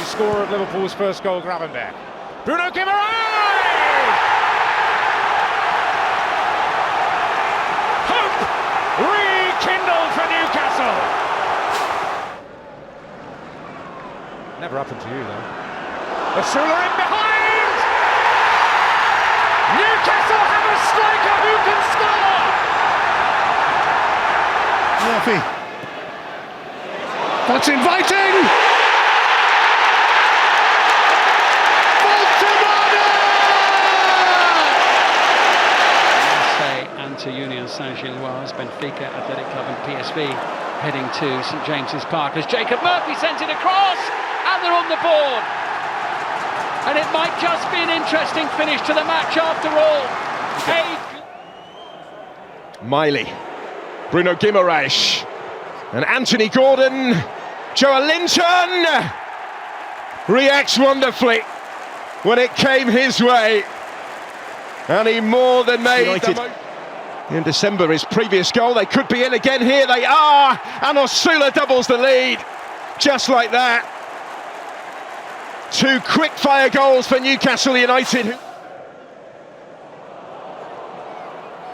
the scorer of Liverpool's first goal, Gravenberch. Bruno Guimaraes! Hope rekindled for Newcastle. Never happened to you, though. Osula in behind! Newcastle have a striker who can score! Murphy. That's inviting! To Union Saint-Gilloise, Benfica, Athletic Club and PSV heading to St James's Park as Jacob Murphy sends it across and they're on the board. And it might just be an interesting finish to the match after all. Miley, Bruno Guimaraes and Anthony Gordon. Joelinton reacts wonderfully when it came his way, and he more than made in December, his previous goal. They could be in again. Here they are, and Osula doubles the lead just like that. Two quick-fire goals for Newcastle United.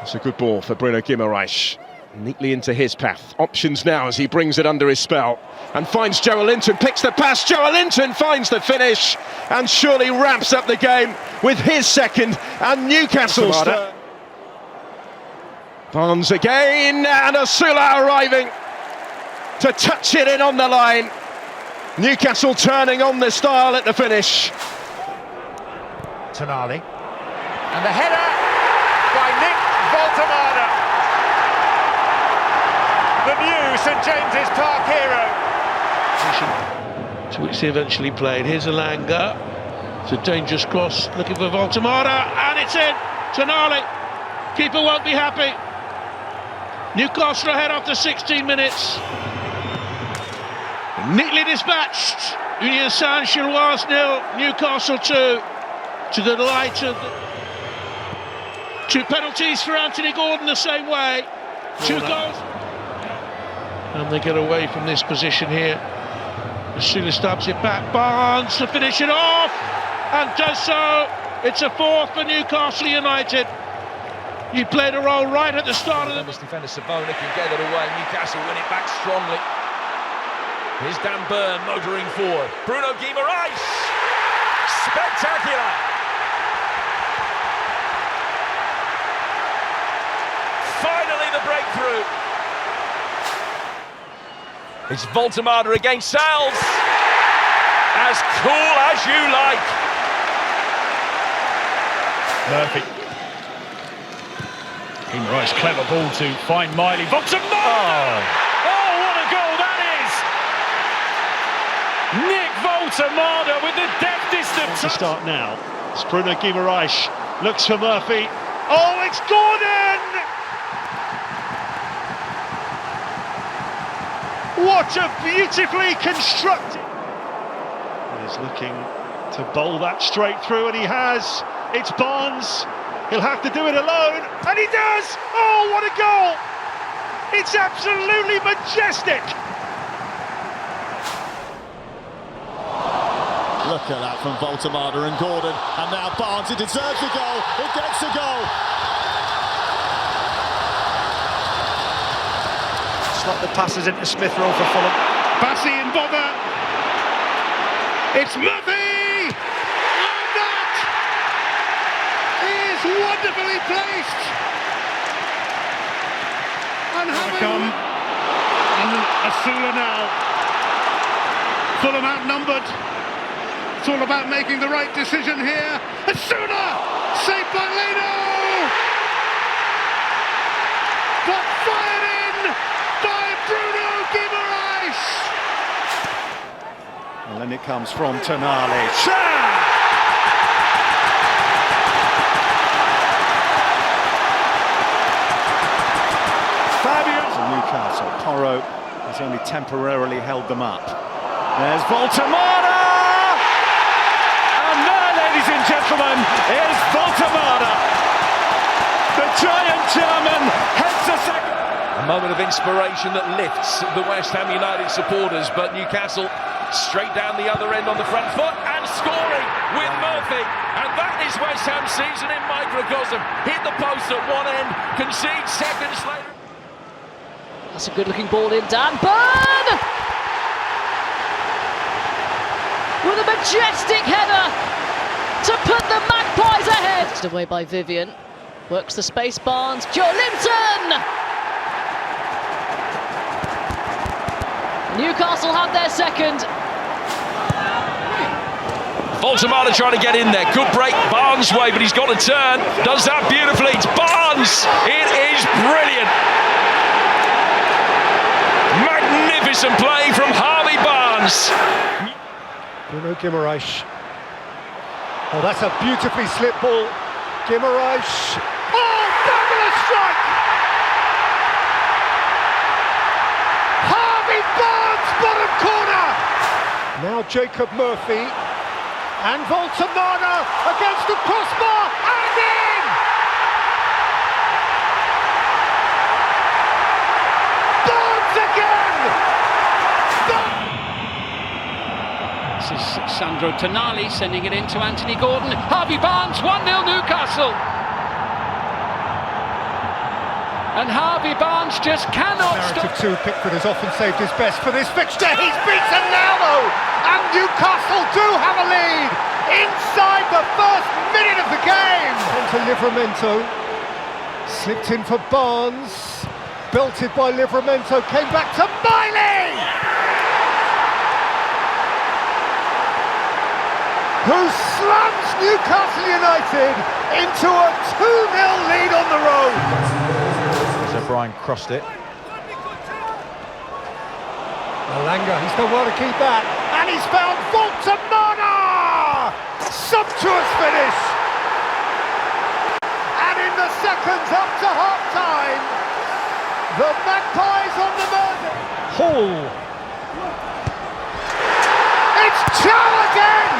It's a good ball for Bruno Guimaraes, neatly into his path. Options now as he brings it under his spell and finds Joelinton, picks the pass. Joelinton finds the finish and surely wraps up the game with his second and Newcastle's third. Barnes again, and Osula arriving to touch it in on the line. Newcastle turning on the style at the finish. Tonali. And the header by Nick Woltemade. The new St James's Park hero. To which he eventually played. Here's Alanga. It's a dangerous cross, looking for Woltemade, and it's in. Tonali. Keeper won't be happy. Newcastle ahead after 16 minutes. Neatly dispatched. Union Saint-Gilloise 0, Newcastle 2. To the delight of two penalties for Anthony Gordon the same way. Two goals. And they get away from this position here. Osula stabs it back. Barnes to finish it off. And does so. It's a fourth for Newcastle United. You played a role right at the start of the... This defender Savona can get it away. Newcastle win it back strongly. Here's Dan Burn motoring forward. Bruno Guimaraes! Spectacular! Finally the breakthrough. It's Woltemade against Sal's. As cool as you like. Murphy. Guimaraes, clever ball to find Miley. Woltemade! Oh, what a goal that is! Nick Woltemade with the deftest of touch. To start now. It's Bruno Guimaraes looks for Murphy. Oh, it's Gordon! What a beautifully constructed. He's looking to bowl that straight through, and he has. It's Barnes. He'll have to do it alone, and he does! Oh, what a goal! It's absolutely majestic! Look at that from Woltemade and Gordon, and now Barnes, it deserves a goal, it gets a goal! Slot the passes into Smith Rowe for Fulham. Bassey and Bother! It's Murphy! Wonderfully placed, and having and Osula now. Fulham outnumbered. It's all about making the right decision here. Osula saved by Leno, but fired in by Bruno Guimaraes. And then it comes from Tonali. Newcastle. Porro has only temporarily held them up. There's Woltemade! And there, ladies and gentlemen, is Woltemade. The giant German heads a second. A moment of inspiration that lifts the West Ham United supporters, but Newcastle straight down the other end on the front foot and scoring with Murphy. And that is West Ham's season in microcosm. Hit the post at one end, concede seconds later. That's a good-looking ball in. Dan Burn! With a majestic header to put the Magpies ahead. It's away by Vivian. Works the space, Barnes. Joelinton! Newcastle have their second. Woltemade trying to get in there. Good break Barnes' way, but he's got to turn. Does that beautifully. It's Barnes. It is brilliant. Magnificent play from Harvey Barnes. Bruno Guimaraes. Oh, that's a beautifully slipped ball. Guimaraes. Oh, fabulous strike! Harvey Barnes, bottom corner! Now Jacob Murphy and Woltemade against the crossbar and in! Barnes again! This is Sandro Tonali sending it in to Anthony Gordon. Harvey Barnes, 1-0 Newcastle. And Harvey Barnes just cannot stop. Narrative 2, Pickford has often saved his best for this fixture. He's beaten now though, and Newcastle do have a lead inside the first minute of the game. Onto Livramento, slipped in for Barnes, belted by Livramento, came back to Miley, who slams Newcastle United into a 2-0 lead on the road. So Brian crossed it. Malanga, he's done well to keep that, and he's found Woltemade! Sumptuous finish! And in the seconds up to half-time, the Magpies on the murder. Hall. It's Chow again!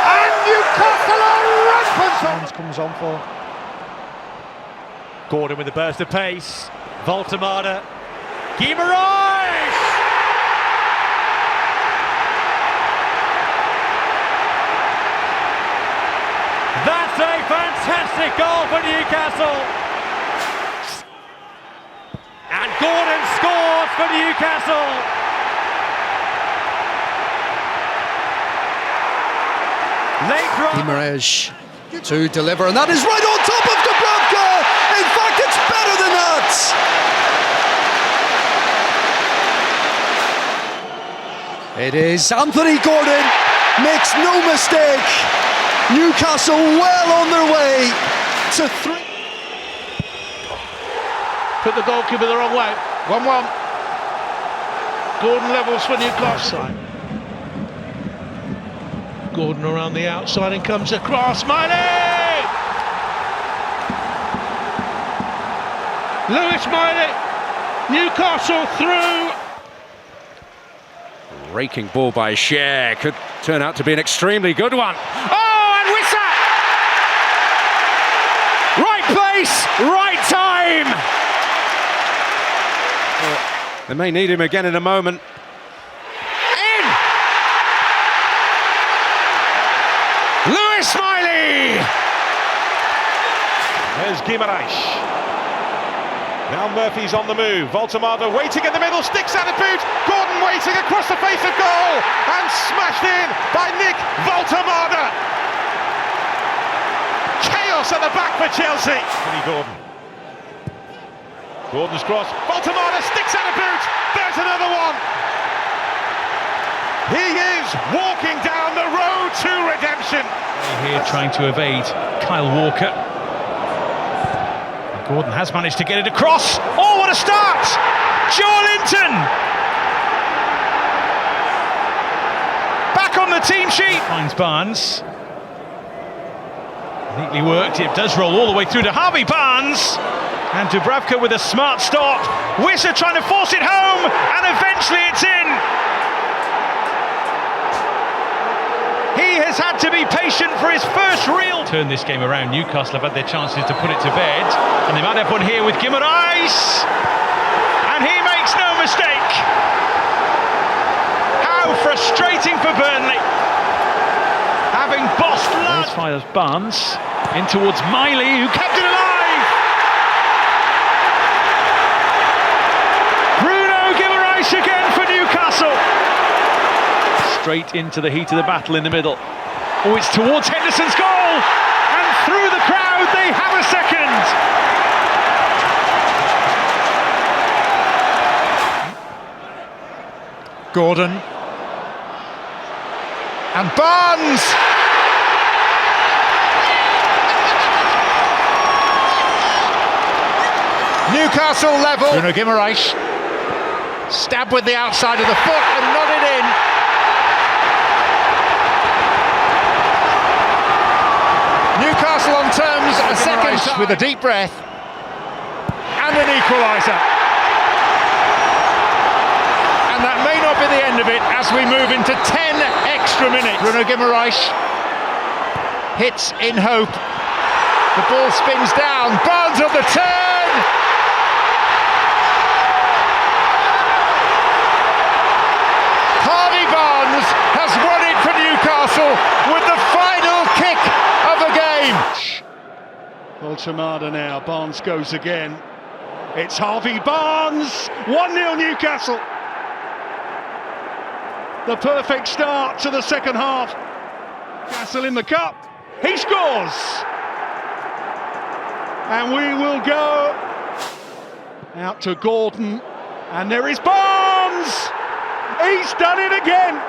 And Newcastle are rampant! Comes on for Gordon with a burst of pace. Woltemade. Guimaraes! That's a fantastic goal for Newcastle. And Gordon scores for Newcastle. Later on. Guimaraes to deliver, and that is right on top of Dubravka. In fact, it's better than that. It is Anthony Gordon, makes no mistake. Newcastle well on their way to 3. Put the goalkeeper the wrong way. 1-1. Gordon levels for Newcastle. Gordon around the outside and comes across. Miley! Lewis Miley. Newcastle through. Raking ball by Cher, could turn out to be an extremely good one. Oh, and Wissa! Right place, right time! They may need him again in a moment. In! Lewis Miley! There's Guimaraes. Now Murphy's on the move. Woltemade waiting in the middle, sticks out a boot. Gordon waiting across the face of goal and smashed in by Nick Woltemade. Chaos at the back for Chelsea. Gordon. Gordon's cross. Woltemade sticks out a boot. There's another one. He is walking down the road to redemption. Here trying to evade Kyle Walker. Gordon has managed to get it across. Oh, what a start! Joelinton! Back on the team sheet. Finds Barnes. Neatly worked. It does roll all the way through to Harvey Barnes. And Dubravka with a smart stop. Wissa trying to force it home. And eventually it's in. He has had to be patient for his first real turn this game around. Newcastle have had their chances to put it to bed, and they might have one here with Guimaraes, and he makes makes no mistake. How frustrating for Burnley. Having bossed Lad. There's fires Barnes in towards Miley, who kept it alive. Bruno Guimaraes again for Newcastle. Straight into the heat of the battle in the middle. Oh, it's towards Henderson's goal, and through the crowd they have a second. Gordon. And Barnes! Newcastle level. Bruno Guimaraes. Stab with the outside of the foot and nodded in. Newcastle on terms a second time. With a deep breath. And an equaliser. And that may not be the end of it as we move into 10 extra minutes. Bruno Guimaraes hits in hope. The ball spins down. Barnes on the turn. Harvey Barnes has won it for Newcastle with the final kick of the game. Woltemade now, Barnes goes again. It's Harvey Barnes, 1-0 Newcastle. The perfect start to the second half. Newcastle in the cup, he scores! And we will go out to Gordon, and there is Barnes! He's done it again!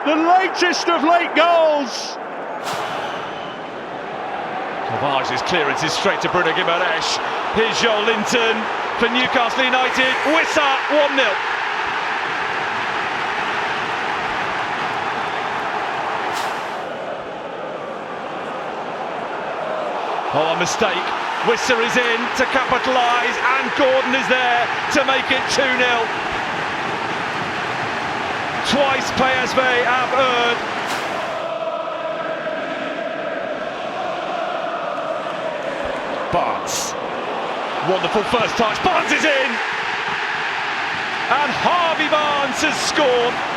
The latest of late goals! Kovacs' clearance is straight to Bruno Guimaraes. Here's Linton for Newcastle United. Wissa 1-0. Oh, a mistake. Wissa is in to capitalise, and Gordon is there to make it 2-0. Twice PSV have earned. Barnes. Wonderful first touch. Barnes is in. And Harvey Barnes has scored.